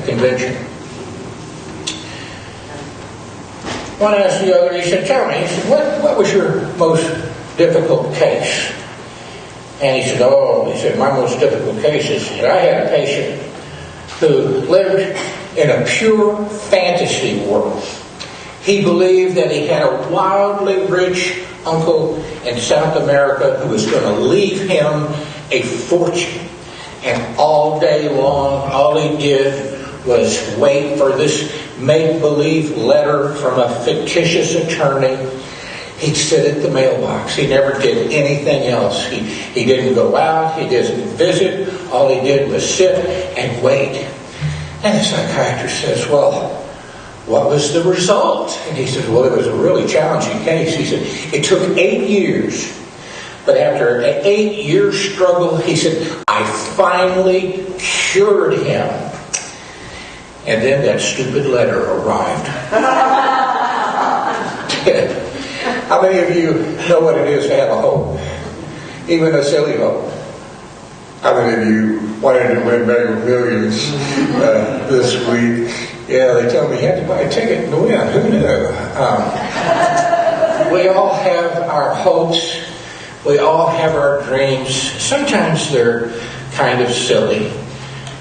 convention. One asked the other, he said, tell me, he said, what was your most difficult case? And he said, my most difficult case is that I had a patient who lived in a pure fantasy world. He believed that he had a wildly rich uncle in South America who was going to leave him a fortune. And all day long, all he did was wait for this make-believe letter from a fictitious attorney. He'd sit at the mailbox. He never did anything else. He didn't go out. He didn't visit. All he did was sit and wait. And the psychiatrist says, well, what was the result? And he said, well, it was a really challenging case. He said, it took 8 years. But after an 8-year struggle, he said, I finally cured him. And then that stupid letter arrived. How many of you know what it is to have a hope? Even a silly hope. How many of you wanted to win Mega Millions this week? Yeah, they tell me you had to buy a ticket to win. Who knew? We all have our hopes. We all have our dreams. Sometimes they're kind of silly.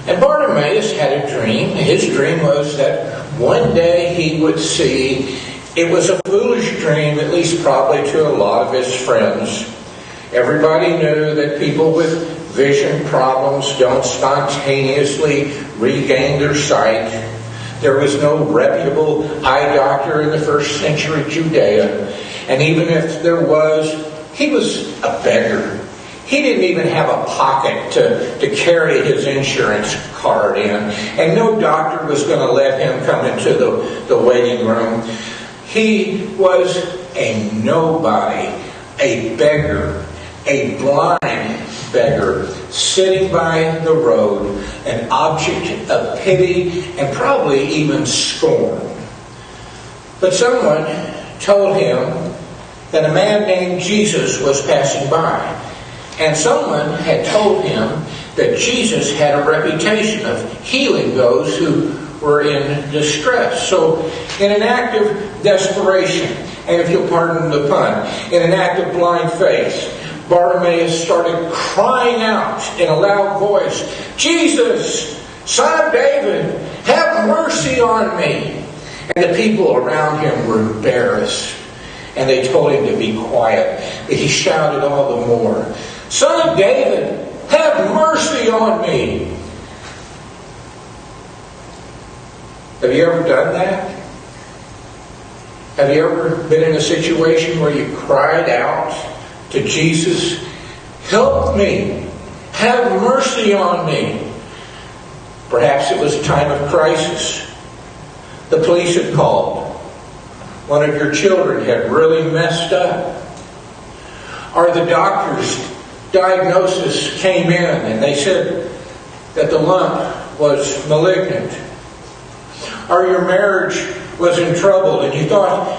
And Bartimaeus had a dream. His dream was that one day he would see. It was a foolish dream, at least probably to a lot of his friends. Everybody knew that people with vision problems don't spontaneously regain their sight. There was no reputable eye doctor in the first century Judea. And even if there was, he was a beggar. He didn't even have a pocket to carry his insurance card in. And no doctor was going to let him come into the waiting room. He was a nobody, a beggar, a blind beggar, sitting by the road, an object of pity and probably even scorn. But someone told him that a man named Jesus was passing by. And someone had told him that Jesus had a reputation of healing those who were in distress. So, in an act of desperation, and if you'll pardon the pun, in an act of blind faith, Bartimaeus started crying out in a loud voice, Jesus, Son of David, have mercy on me. And the people around him were embarrassed, and they told him to be quiet. But he shouted all the more, Son of David, have mercy on me. Have you ever done that? Have you ever been in a situation where you cried out to Jesus, help me, have mercy on me? Perhaps it was a time of crisis. The police had called. One of your children had really messed up. Or the doctor's diagnosis came in and they said that the lump was malignant. Or your marriage was in trouble and you thought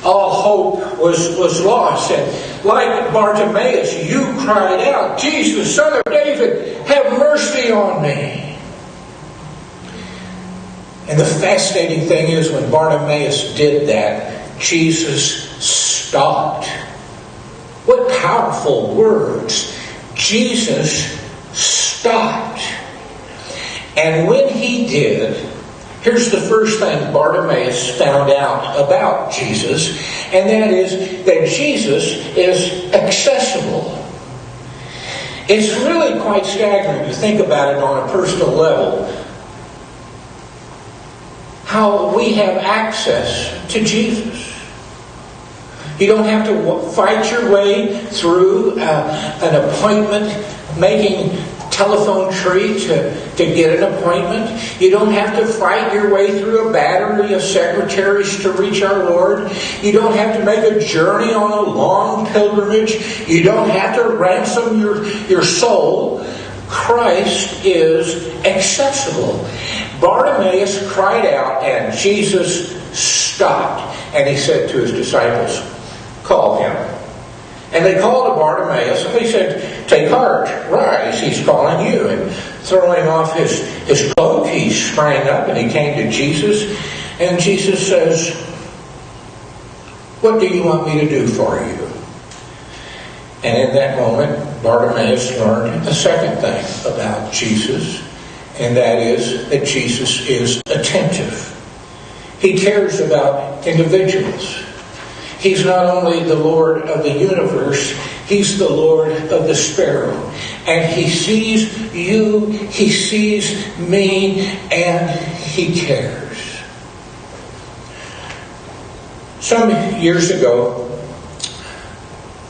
all hope was lost. And like Bartimaeus, you cried out, Jesus, Son of David, have mercy on me. And the fascinating thing is when Bartimaeus did that, Jesus stopped. What powerful words. Jesus stopped. And when he did, here's the first thing Bartimaeus found out about Jesus, and that is that Jesus is accessible. It's really quite staggering to think about it on a personal level, how we have access to Jesus. You don't have to fight your way through an appointment-making telephone tree to get an appointment. You don't have to fight your way through a battery of secretaries to reach our Lord. You don't have to make a journey on a long pilgrimage. You don't have to ransom your soul. Christ is accessible. Bartimaeus cried out and Jesus stopped. And he said to his disciples, call him. And they called to Bartimaeus and they said, take heart, rise, he's calling you. And throwing off his cloak, he sprang up and he came to Jesus. And Jesus says, "What do you want me to do for you?" And in that moment, Bartimaeus learned a second thing about Jesus, and that is that Jesus is attentive. He cares about individuals. He's not only the Lord of the universe, He's the Lord of the sparrow. And He sees you, He sees me, and He cares. Some years ago,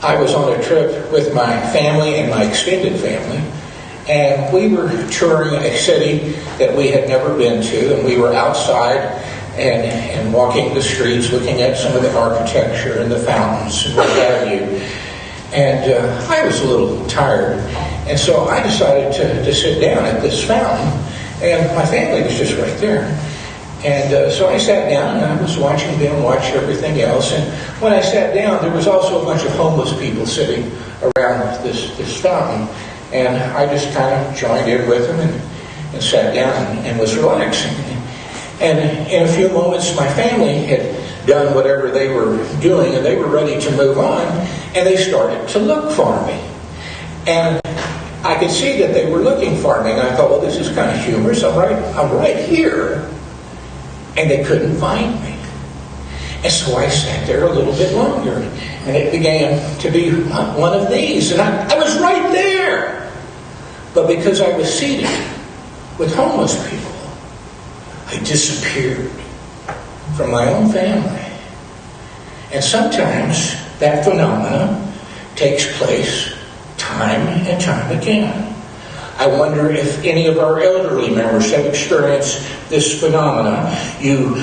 I was on a trip with my family and my extended family, and we were touring a city that we had never been to, and we were outside and walking the streets, looking at some of the architecture and the fountains and what have you. And I was a little tired, and so I decided to sit down at this fountain, and my family was just right there. And so I sat down, and I was watching them watch everything else. And when I sat down, there was also a bunch of homeless people sitting around this fountain. And I just kind of joined in with them and sat down and was relaxing. And in a few moments, my family had done whatever they were doing, and they were ready to move on, and they started to look for me. And I could see that they were looking for me, and I thought, well, this is kind of humorous. I'm right here. And they couldn't find me. And so I sat there a little bit longer, and it began to be one of these. And I was right there. But because I was seated with homeless people, I disappeared from my own family. And sometimes that phenomenon takes place time and time again. I wonder if any of our elderly members have experienced this phenomenon. You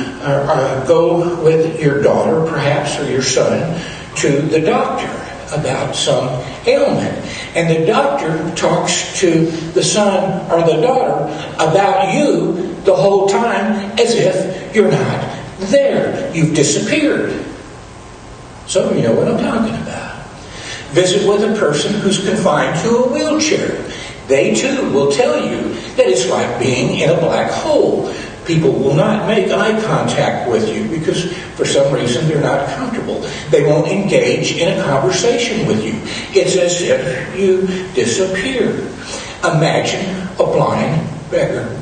go with your daughter, perhaps, or your son, to the doctor about some ailment. And the doctor talks to the son or the daughter about you the whole time as if you're not there. You've disappeared. Some of you know what I'm talking about. Visit with a person who's confined to a wheelchair. They too will tell you that it's like being in a black hole. People will not make eye contact with you because for some reason they're not comfortable. They won't engage in a conversation with you. It's as if you disappeared. Imagine a blind beggar.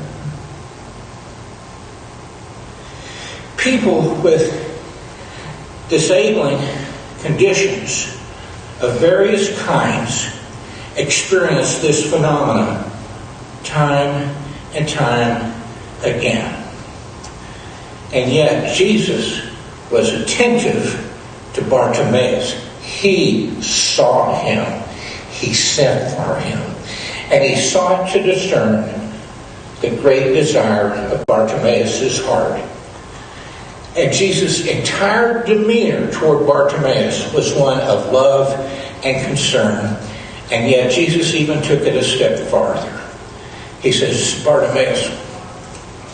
People with disabling conditions of various kinds experience this phenomenon time and time again. And yet Jesus was attentive to Bartimaeus. He saw him. He sent for him. And he sought to discern the great desire of Bartimaeus' heart. And Jesus' entire demeanor toward Bartimaeus was one of love and concern. And yet Jesus even took it a step farther. He says, "Bartimaeus,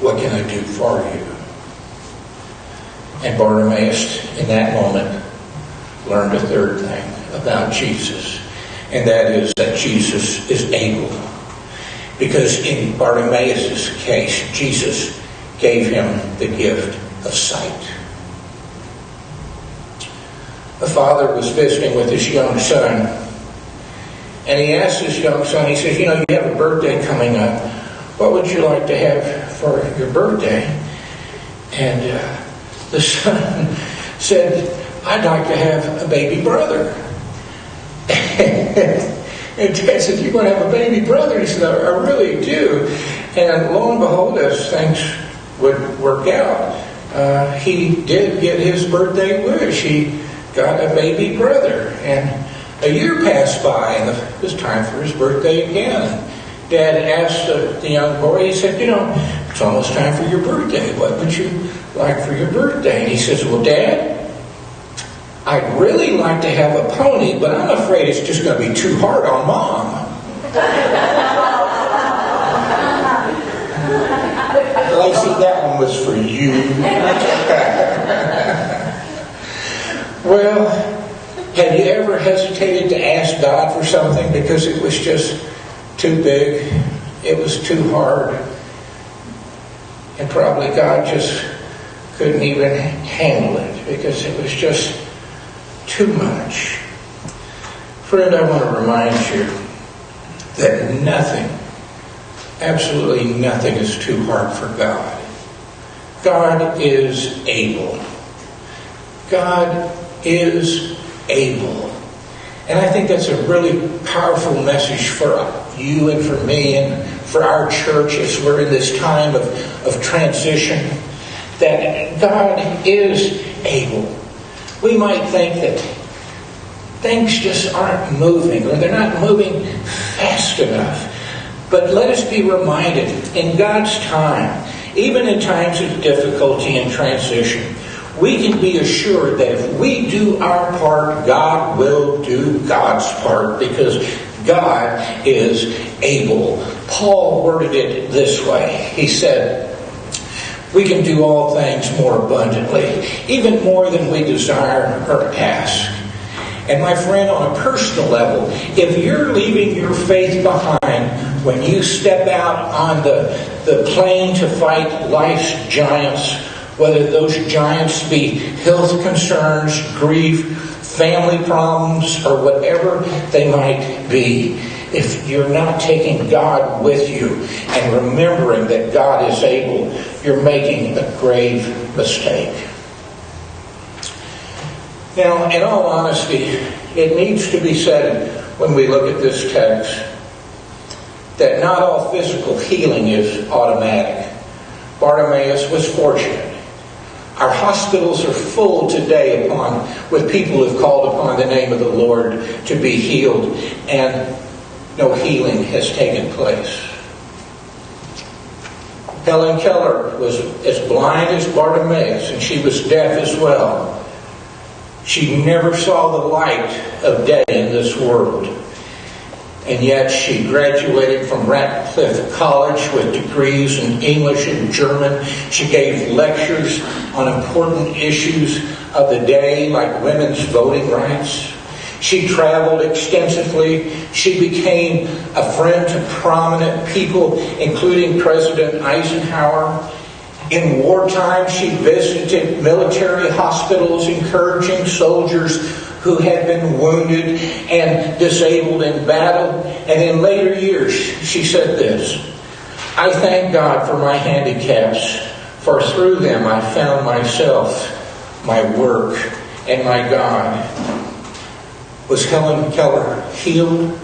what can I do for you?" And Bartimaeus, in that moment, learned a third thing about Jesus. And that is that Jesus is able. Because in Bartimaeus' case, Jesus gave him the gift of sight. A father was visiting with his young son, and he asked his young son, he says, "You have a birthday coming up. What would you like to have for your birthday?" And the son said, "I'd like to have a baby brother." And Dad said, "You're going to have a baby brother?" He said, I really do." And lo and behold, as things would work out, he did get his birthday wish. He got a baby brother. And a year passed by, and it was time for his birthday again. Dad asked the young boy, he said, "It's almost time for your birthday. What would you like for your birthday?" And he says, "Well, Dad, I'd really like to have a pony, but I'm afraid it's just going to be too hard on Mom." Lacey, that one was for you. Well, have you ever hesitated to ask God for something because it was just too big, it was too hard. And probably God just couldn't even handle it because it was just too much. Friend, I want to remind you that nothing, absolutely nothing is too hard for God. God is able. God is able. And I think that's a really powerful message for you and for me and for our church as we're in this time of transition, that God is able. We might think that things just aren't moving, or they're not moving fast enough. But let us be reminded, in God's time, even in times of difficulty and transition, we can be assured that if we do our part, God will do God's part, because God is able. Paul worded it this way. He said, we can do all things more abundantly, even more than we desire or ask. And my friend, on a personal level, if you're leaving your faith behind when you step out on the plane to fight life's giants, whether those giants be health concerns, grief, family problems, or whatever they might be, if you're not taking God with you and remembering that God is able, you're making a grave mistake. Now, in all honesty, it needs to be said when we look at this text that not all physical healing is automatic. Bartimaeus was fortunate. Our hospitals are full today with people who have called upon the name of the Lord to be healed, and no healing has taken place. Helen Keller was as blind as Bartimaeus, and she was deaf as well. She never saw the light of day in this world. And yet she graduated from Ratcliffe College with degrees in English and German. She gave lectures on important issues of the day, like women's voting rights. She traveled extensively. She became a friend to prominent people, including President Eisenhower. In wartime, she visited military hospitals, encouraging soldiers who had been wounded and disabled in battle. And in later years, she said this, I thank God for my handicaps, for through them I found myself, my work, and my God. Was Helen Keller healed?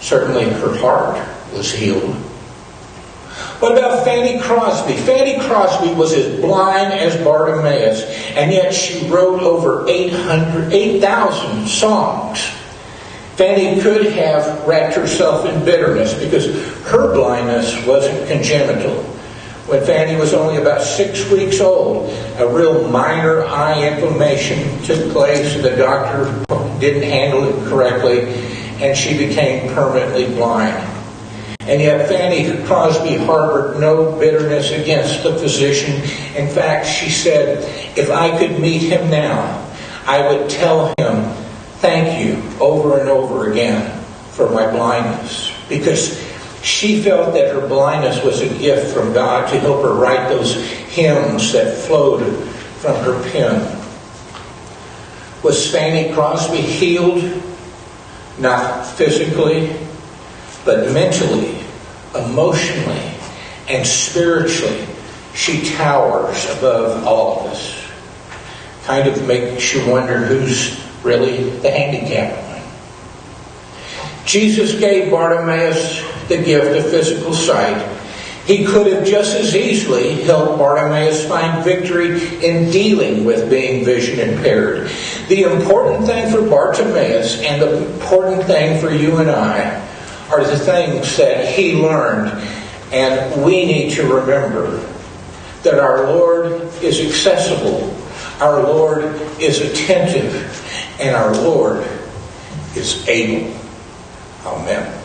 Certainly her heart was healed. What about Fanny Crosby? Fanny Crosby was as blind as Bartimaeus, and yet she wrote over 8,000 songs. Fanny could have wrapped herself in bitterness because her blindness wasn't congenital. When Fanny was only about 6 weeks old, a real minor eye inflammation took place. The doctor didn't handle it correctly, and she became permanently blind. And yet Fanny Crosby harbored no bitterness against the physician. In fact, she said, if I could meet him now, I would tell him, thank you, over and over again for my blindness. Because she felt that her blindness was a gift from God to help her write those hymns that flowed from her pen. Was Fanny Crosby healed? Not physically, but mentally, emotionally, and spiritually. She towers above all of us. Kind of makes you wonder who's really the handicapped one. Jesus gave Bartimaeus the gift of physical sight. He could have just as easily helped Bartimaeus find victory in dealing with being vision impaired. The important thing for Bartimaeus and the important thing for you and I are the things that he learned, and we need to remember that our Lord is accessible, our Lord is attentive, and our Lord is able. Amen.